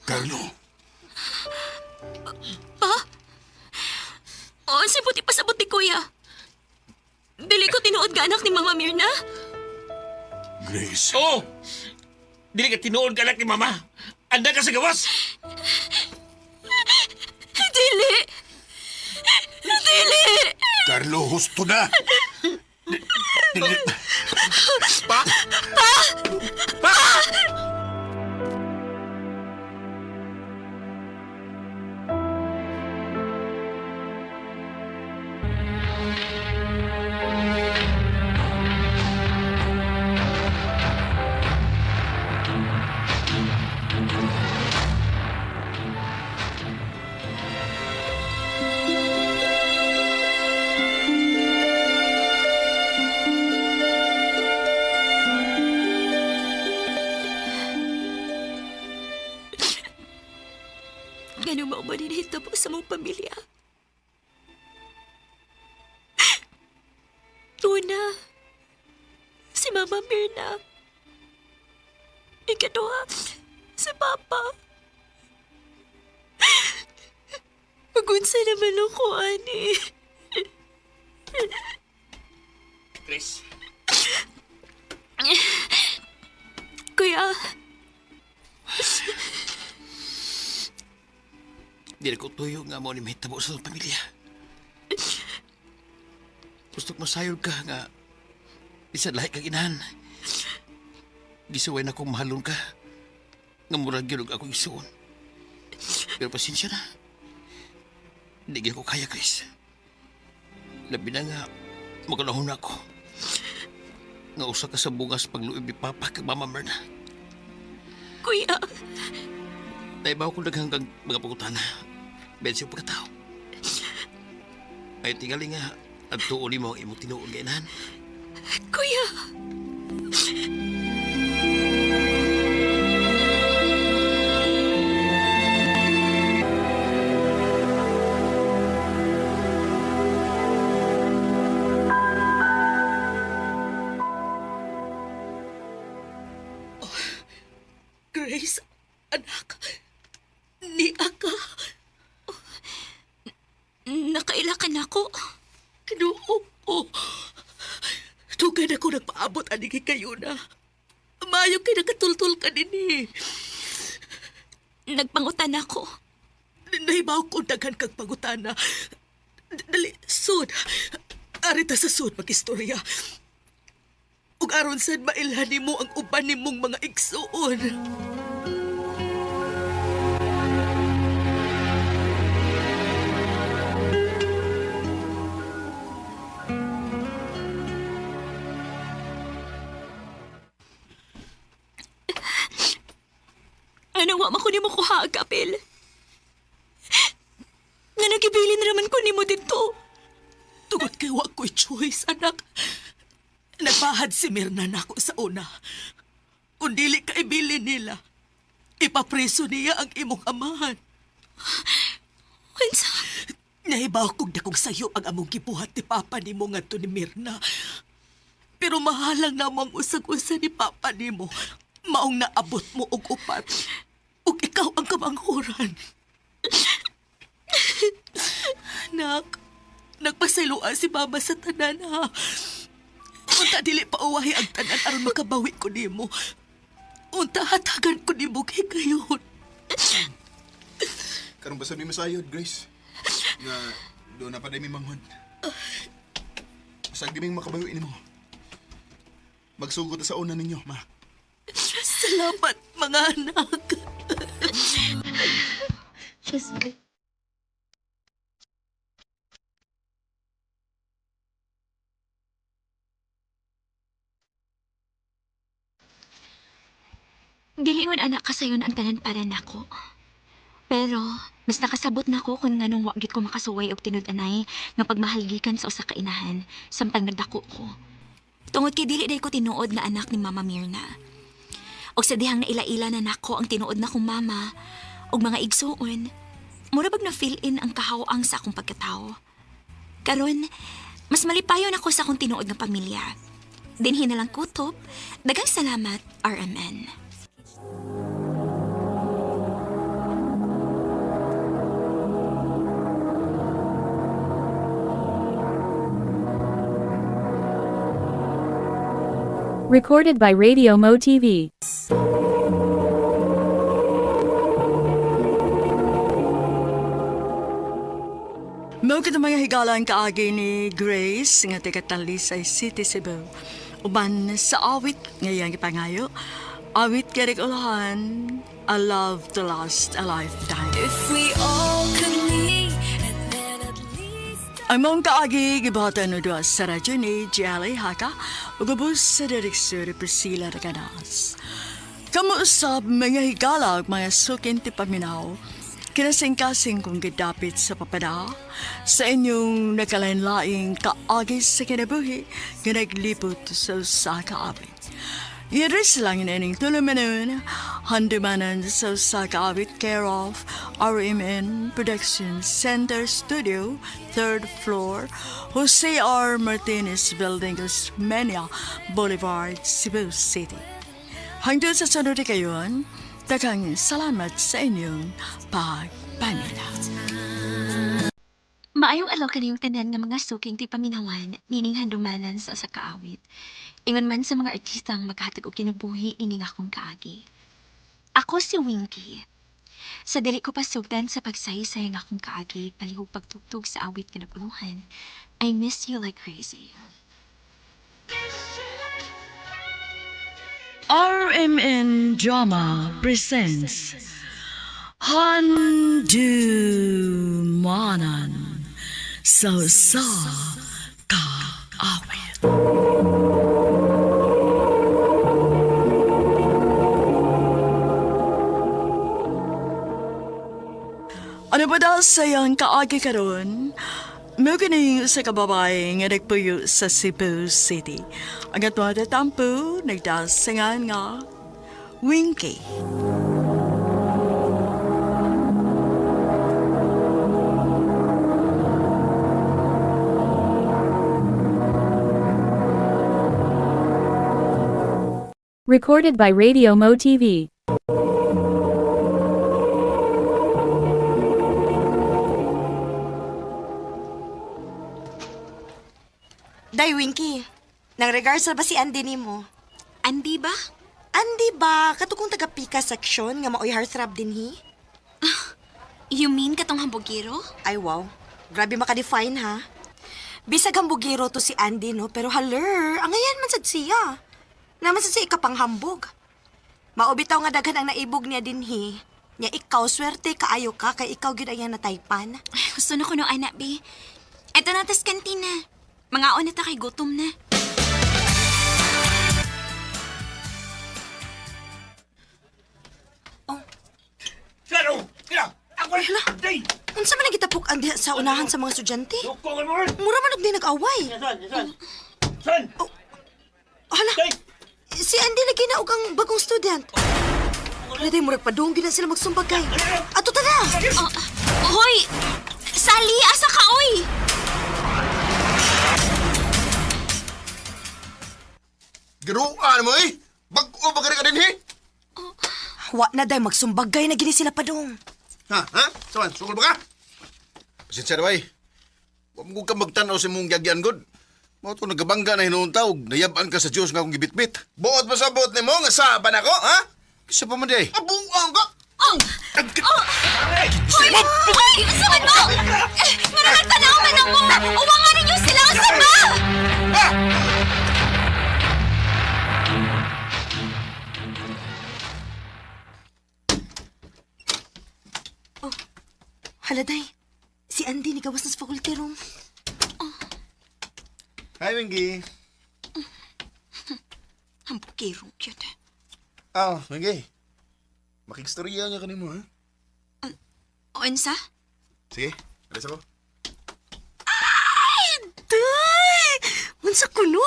Carlo, Pa? O, si puti pasabot ni Kuya. Dili ko tinuod ka anak ni Mama Mirna. Grace. Oo! Dili ka tinuod ka anak ni Mama. Anda ka sa gawas. Dili! Dili! Carlo, Hello, husto na! Ganun mo man hinahitabo sa mong pamilya. Una, si Mama Mirna. Ikadua, si Papa. Magunsa naman ako, ani. Chris, Kuya, di na ko tuyo nga mo ni mahitabo sa pamilya. Gusto ko masayod ka nga bisan lahi kang inahan. Gisaway na kong mahalon ka nga murag yun ako isuon. Pero pasensya na. Hindi ko kaya, Chris. Labi na nga magalahon ako. Nga usa ka sa bungas pagluib ni Papa kag Mama Mirna. kuya. Naibaw ko naghanggang mga pagutana. Bensi yung pagkatao. Ay tingali nga at tuuli mo ang imong tinuon gainan. Kuya. Grace, anak, ni Aka. Nakailakan ako. Kinuo ko. Tugan ako nagpaabot anigi kayo na. Mayo kay nakatultul ka din eh. Nagpangutan ako. Nahibaw ko daghan kag pangutana. Dali, sud. Arita sa sud mag-istorya. Ug aron sad mailhan nimo ang uban nimong mga igsuon. Anong wa ko nimo kuha ang kapil? Nga nagibilin naman ko nimo dito. Tungod kay wa ko'y choice, anak. Nagpahad si Mirna nako sa una. Kung dili ka ibilin nila, ipapreso niya ang imong amahan. Wansa? Nahibaw kong dakong sayo ang among gibuhat ni Papa nimo ngadto ni Mirna. Pero mahalang na mo ang usag-usa ni Papa nimo. Maong naabot mo og upat. Ug ikaw ang kamanghuran. Nak, nagpasayloan si Mama sa tanan ha. Unta dili pa uwahi ang tanan aron makabawi ko nimo. Unta hatagan ko nimo kay gayon. Karong basta ni masayod, Grace. Nga doon na pa dahil manghod. Masag di ming makabawi mo. Magsugot sa una ninyo, ma. Salamat, mga anak. Gilingon anak ka sayon ang tanan para nako. Pero, mas nakasabot na ko kung nganong wagit ko makasuway og tinud-anay nga pagmahalgikan sa usa ka inahan samtang nagdako ko. Tungod kay dili day ko tinuod nga anak ni Mama Mirna. Og sa dihang naila-ila na nako ang tinuod na kong mama og mga igsuon, mura bag na-fill in ang kahawang sa akong pagkatao. Karon, mas malipayon ako sa akong tinuod nga pamilya. Dinhi na lang kutob, daghang salamat, RMN. Recorded by Radio Mo TV. Mao kita mga higalan kaagi ni Grace nga taga Talisay City, Cebu. Uban sa awit ngayang ipangayo. Awit kerek ulahan, a love to last a lifetime. If we all could meet and then at least Ang mong kaagi gibatan no doa sa radyo ni Jelly Haka ugubos sa direksyon ni Priscilla Raganas. Kamuusap mga higala ug mga sukin ti paminaw kinasing-kasing kong gidapit sa papada sa inyong nakalain-laing kaagi sa kinabuhi nga naglipot sa usa ka awit. Iris lang ining tulumanon, handumanan sa usa ka awit care of RMN Production Center Studio, 3rd floor, Jose R. Martinez Building, Osmeña Boulevard, Cebu City. Hanggang sa sunod kayon, daghang salamat sa inyong pagpanila. Maayong alaw kaniyong tanan nga mga suking ti paminawan, nining handumanan sa usa ka awit. Ingon man sa mga artistang maghatag og kinabuhi ining akong kaagi. Ako si Winky. Sa dili ko pasugdan sa pagsaysay ng akong kaagi, palihog pagtugtog sa awit nga naguluhan, I miss you like crazy. RMN Drama presents Handumanan sa kaawit. Ano ba daw sayang kaagi karon? Mo kining sa kababae nga nagpuyo sa Cebu City. Ang atwa tampo nagdasangan nga Winky. Recorded by Radio Mo TV. Day, Winky. Nang regards ba si Andy ni mo? Andi ba? Andy ba? Katukong taga-pika section nga maoy heartthrob din hi? You mean katong hambugiro? Ay, wow. Grabe maka-define, ha? Bisag hambugiro to si Andy, no? Pero haler, ang ngayon man sad siya. Naman sa siya ikapanghambog. Maubitaw nga daghan ang naibog niya din hi. Nya ikaw, swerte kaayo ka kay ikaw gyud ayan nataypan. Ay, gusto na ko no, anak, be. Eto na tas kantina. Mga na ta kay gutom na. Claro! Kaya! Ako na! Day! Unsa man nagitapok ang diha sa unahan sa mga estudyante? Tukongan mo rin! Mura man og di nag-away. San? Hala, Day! si Andy lagi na og ang bagong student. Wala day murag padung gid na sila magsumbagay. Ato ta na. Hoy! Sali, asa ka, oy! Giruan mo eh! Bag-o ba ka din eh? Wa na day magsumbagay na gini sila padung. Ha? Ha? Saman, sungol ba ka? Pasensya na ba eh? Huwag mo ka magtanaw sa mong gyagyan god. Mo to nagabangga na hinuuntawg. Nayaban ka sa Diyos nga akong gibitbit. Buot mo sa buot ni mo nga saban ako, ha? Kisa pa man di. Abuang ka! Hoy! Hoy! Saman mo! Marang tanaw man ang mo! Uwangan ninyo sila! Saan ba? Hala day, si Andy ni gawas na sa faculty room. Hi, Wingy. Hambugiro, cute. Oh, Wingy. Makigstorya niya ka mo, ha? O, ensa? Sige, alis ako. Day! Unsa kuno?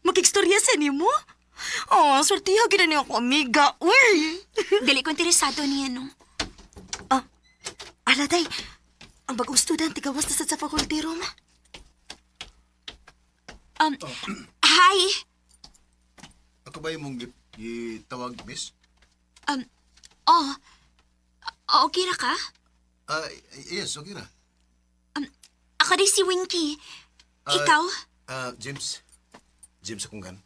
Makikstorya sa nimo? Oh, sortiha gid ni ako amiga. Uy! Dili ko interesado niya, no? Ala day, ang bagong student gawas na sa faculty room. Hi! Ako ba yung mong gitawag, miss? Okay ra ka? Yes, okay na. Ako din si Winky. Ikaw? James. James akong gan.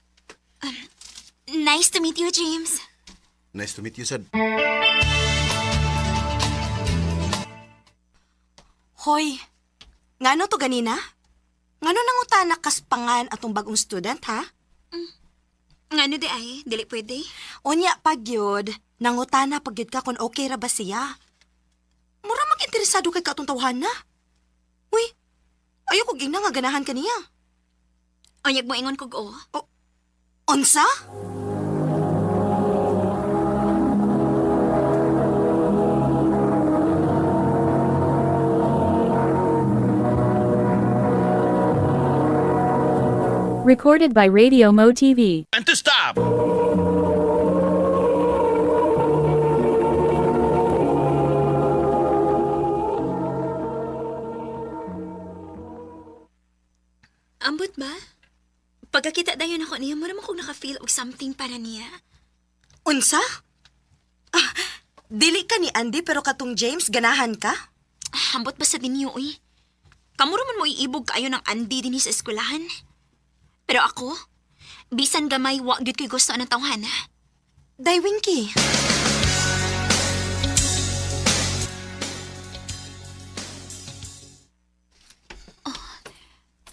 Nice to meet you, James. Nice to meet you, Sad. Hoy, Ngano to ganina? Ngano nangutanak kas pangan atong bagong student, ha? Ngano di ay, dili pwede. Unya pagyod, nangutana pagyod ka kung okay ra ba siya. Mura mag-interesado kay katong tawhan na. Uy, ayoko gina nga ganahan ka niya. Onyag mo ingon kog o. Unsa? Recorded by Radio Mo TV. And to stop! Ambot ba? Pagkakita dayon ako niya, mura mo kong naka-feel og something para niya. Unsa? Ah, dili ka ni Andy pero katong James ganahan ka? Ambot ba sa dinyo, uy? Kamuro man mo iibog kayo ng Andy din sa eskwelahan. Pero ako, bisan gamay, wa gyud ko'y gusto ng tawhan. Day Winky.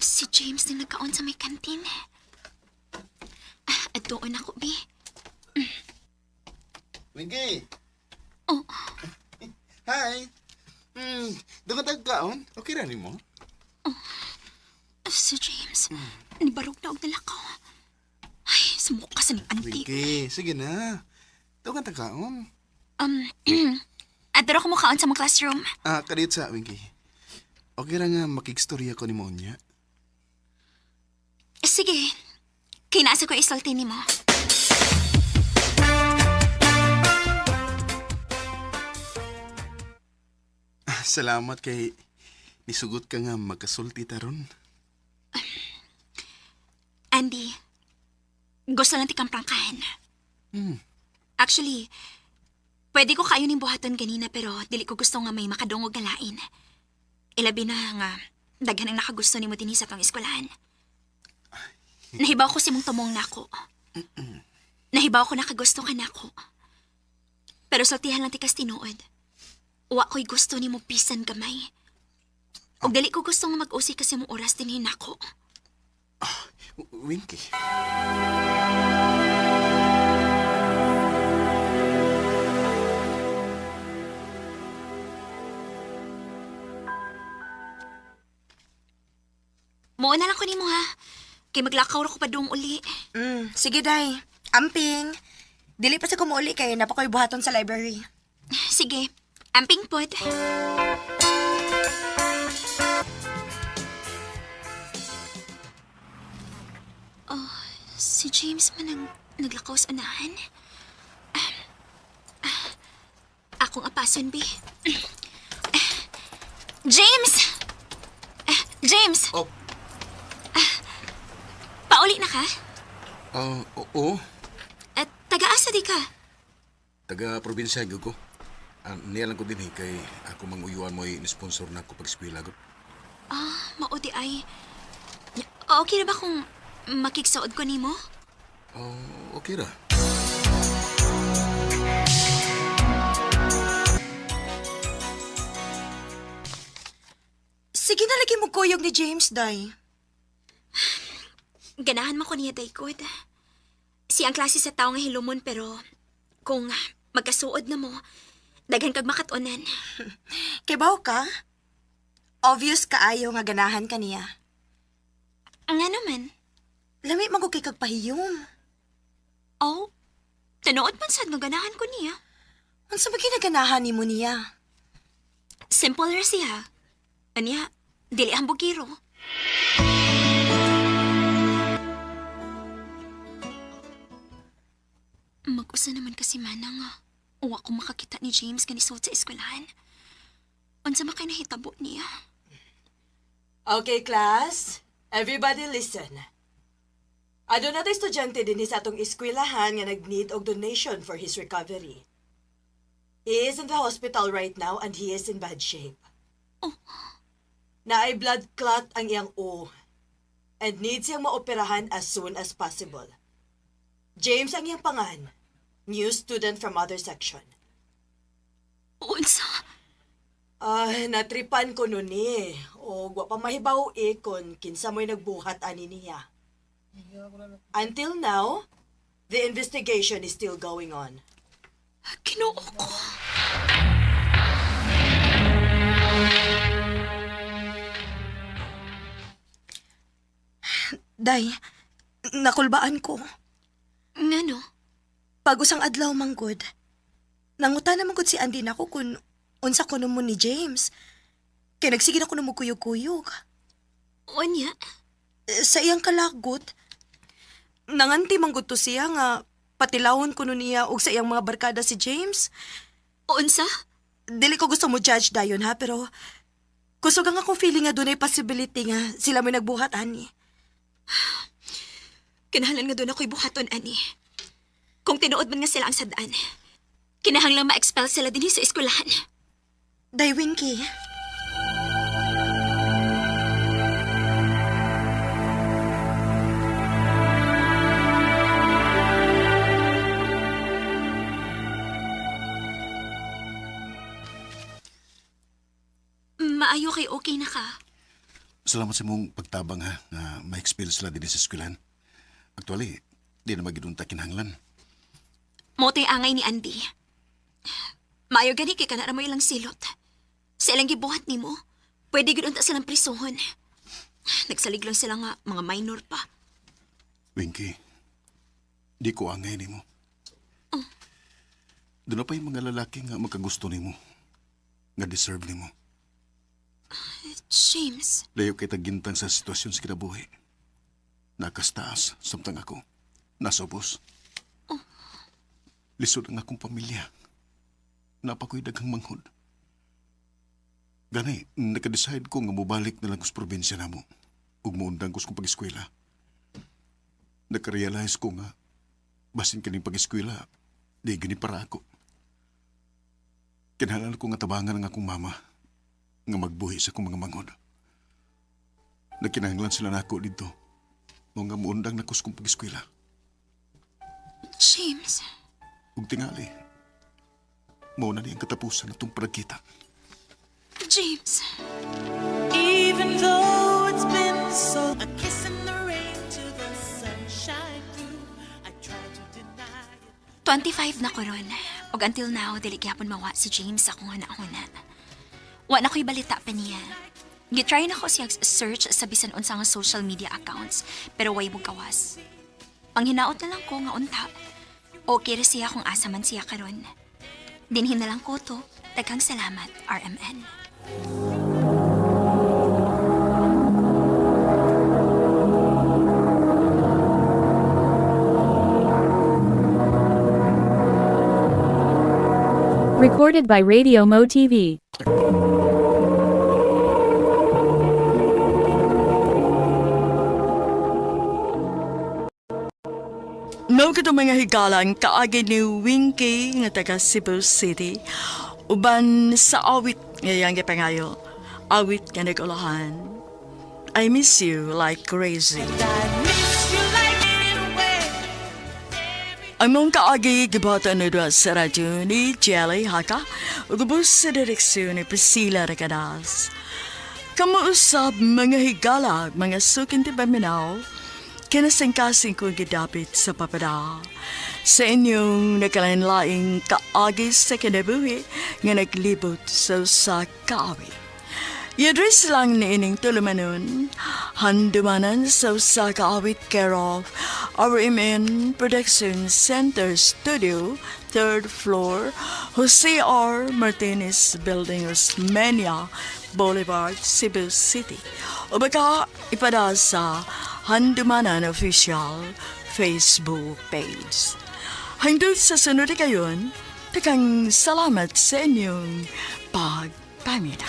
Si James din nagkaon sa may kantin. At doon ako, Bi. Winky! Oh. Hi! Doon ka tagkaon? Okay ra mo? Si James, nibarog na og nalakaw. Ay, sumuka sa ning anti. Winky, sige na. Doon ka tagkaon. Adoro ko mo kaon sa mga classroom. Kadit sa, Winky. Okay ra nga makigstorya ko ni mo niya. Sige, kinasa ko isulti ni mo. Salamat kay nisugot ka nga magkasulti taron. Andy, gusto lang ti kang prangkahan. Actually, pwede ko kayo ning buhaton ganina pero dili ko gusto nga may makadungog nga lain. Ilabi na nga, daghan ang nakagusto ni mo din sa tong eskwelahan. Nahibaw ko si mong tumong nako. Nahibaw ko nakagusto ka nako. Pero saltihan lang ti kas tinuod. Wa ko'y gusto ni mo pisan gamay. Og dali ko gusto nga mag-usi kasi mong oras din nako. Winky. Muuna lang ko ni mo ha. Kay maglakaw ra ko pa doong uli. Sige, Day. Amping. Dili pa sa kumuuli kay napakoy buhaton sa library. Sige, amping pod. Oh, si James man ang naglakaw sa unahan. Akong apason, Bi. James! James! Oh. Pauli na ka? Oo. At taga-asa di ka? Taga-probinsya ko. Niya lang ko din kay ako manguyuan mo ni-sponsor na ako pag-eskwela ko. Maudi ay. Okay na ba kung makiksaod ko nimo? Okay ra. Sige na lagi mo kuyog ni James, Day. Ganahan mo ko niya, Daykod. Siyang klase sa tao nga hilumon pero kung magkasuod na mo, daghan kag makatunan. Kibaw ka? Obvious kaayo nga ganahan ka niya. Nga naman. Lami man ko kay kagpahiyom. Oh, tinuod man sad nga ganahan ko niya. Unsa ba ginaganahan ni mo niya? Simple ra siya. Anya, dili ang bugiro. Mag-usa naman kasi mana nga. Uwa ko makakita ni James kanisod sa eskwelahan. Unsa ba kay nahitabo niya? Okay, class. Everybody listen. Adun natin estudyante din sa atong eskwelahan nga nag-need og donation for his recovery. He is in the hospital right now and he is in bad shape. Oh. Naay blood clot ang iyang O and needs siyang maoperahan as soon as possible. James ang iyang pangan, new student from other section. Unsa? Natripan ko nun ni. O wa pa mahibaw kon kinsa mo'y nagbuhat ani niya. Until now, the investigation is still going on. Ginoo ko. Day, nakulbaan ko. Ngano? Pag usang adlaw manggod. Nangutan naman gud si Andy nako kung unsa ko mo ni James. Kaya nagsige na ko mo kuyog-kuyog. Unya? Sa iyang kalagot, nanganti manggod to siya nga patilawon ko niya og sa iyang mga barkada si James. Unsa? Dili ko gusto mo judge dayon ha, pero kusog ang akong feeling nga dunay possibility nga sila may nagbuhat ani. Kinahanglan nga doon ako'y buhaton, ani. Kung tinuod man nga sila ang sadaan, kinahanglan ma-expel sila din sa eskwelahan. Day, Winky. Maayo kay okay na ka. Salamat sa mong pagtabang ha, na ma-expel sila din sa eskwelahan. Actually, di na magidunta kinahanglan. Mote angay ni Andy. Maayo gani kay kanara mo ilang silot. Sa ilang gibuhat nimo, pwede gid unta silang prisuhon. Nagsalig lang sila nga mga minor pa. Winky, di ko angay ni mo. Doon na pa yung mga lalaki nga magkagusto ni mo. Nga deserve ni mo. James. Layo kay tagintang sa sitwasyon sa kinabuhi. Nakastaas, samtang ako. Nasobos. Lisod ang akong pamilya. Napakoy daghang manghod. Gani, nakadecide ko nga mubalik na lang ko sa probinsya na mo. Ug muundang ko sa kong pag-eskwela. Nakarealize ko nga, basin kaning pag-eskwela, di gani para ako. Kinahanglan ko nga tabangan ang akong mama nga magbuhi sa akong mga manghod. Nagkinahanglan sila na ako dito. O nga muundang na ko sa kong pag-eskwela. James. Ug tingali, mauna niyang katapusan na itong pagkita. James. Even though it's been so, a kiss in the rain to the sunshine through, I try to deny it. 25 na ko ron. Og until now, dili gyapon mawa si James sa akong hanahunan. Wa na ko'y balita pa niya. Gitry na ko siya search sa bisan unsa nga social media accounts, pero way mo gawas. Ang hinaot na lang ko nga unta, okay ra siya kung asa man siya karon. Dinhin na lang ko to. Daghang salamat, RMN. Recorded by Radio Mo TV. No kito mga higalan kaagi ni Winky nga taga Cebu City. Uban sa awit ngayang gipangayo. Awit nga nagulahan. I miss you like crazy. Ang mong kaagi gibata na doon sa radyo ni Jelly Haka o gubos sa direksyon ni Priscilla Recadas. Kamuusap mga higala, mga sukin ti paminaw, kinasangkasing kong gidapit sa papada. Sa inyong nakalanlaing kaagi sa kinabuhi nga naglibot sa kaawit. Yadris lang ni ining tulumanon, handumanan sa kaawit care of RMN Production Center Studio, 3rd floor, Jose R. Martinez Building, Osmeña Boulevard, Cebu City. O baka ipada sa Handumanan Official Facebook page. Hanggang sa sunod kayon, takang salamat sa inyong pagpamina.